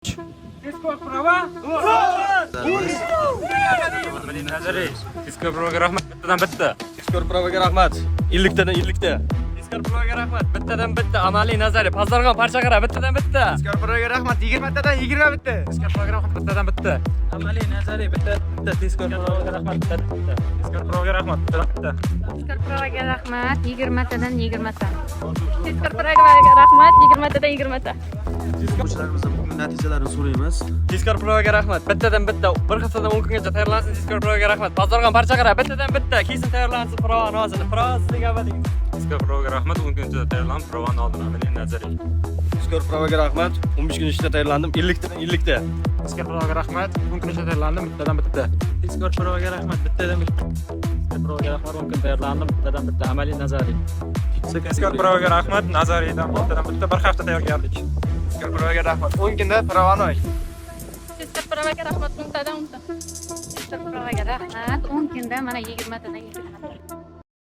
Tezkor prova. Nazariy. Tezkor provaga rahmat. Bittadan bitta. Tezkor provaga rahmat. 50 tadan 50 ta. Tezkor provaga rahmat. Bittadan bitta. Amaliy nazariy. Pazargon parchaqara bittadan bitta. Tezkor provaga rahmat. 20 tadan 20 bitta. Tezkor provaga rahmat. Bittadan bitta. Amaliy nazariy bitta. Tezkor provaga rahmat. Bittadan bitta. Tezkor provaga rahmat. Bittadan bitta. Tezkor provaga rahmat 20 tadan 20 ta. Tezkor provaga rahmat 20 tadan 20 ta. O'quvchilarimizdan bugun natijalarini so'raymiz. Tezkor provaga rahmat. Bittadan bitta. Bir haftadan 10 kungacha tayyorlansin. Tezkor provaga rahmat. Pazargon parchaqara bittadan bitta. Keyin tayyorlansin prova nozini. Prova sizga avvalgi. Tezkor provaga rahmat. 10 kungacha tayyorlanib provani oldin amaliy nazariy. Tezkor provaga rahmat. 15 kun ichida tayyorlandim. 50 tadan 50 ta. Tezkor provaga rahmat. 10 kungacha tayyorlandim bittadan bitta. Tezkor provaga rahmat. Bittadan bitta. Tezkor provaga rahmat. 10 kun tayyorlandim bittadan bitta amaliy nazariy. Tezkor provaga rahmat. Nazariydan bittadan bitta bir hafta tayyorgarlik. Tezkor provaga rahmat. 10 kunda provani oy. Tezkor provaga rahmat 10 tadan 10 ta. Tezkor provaga rahmat 10 kunda mana 20 tadan 20 ta.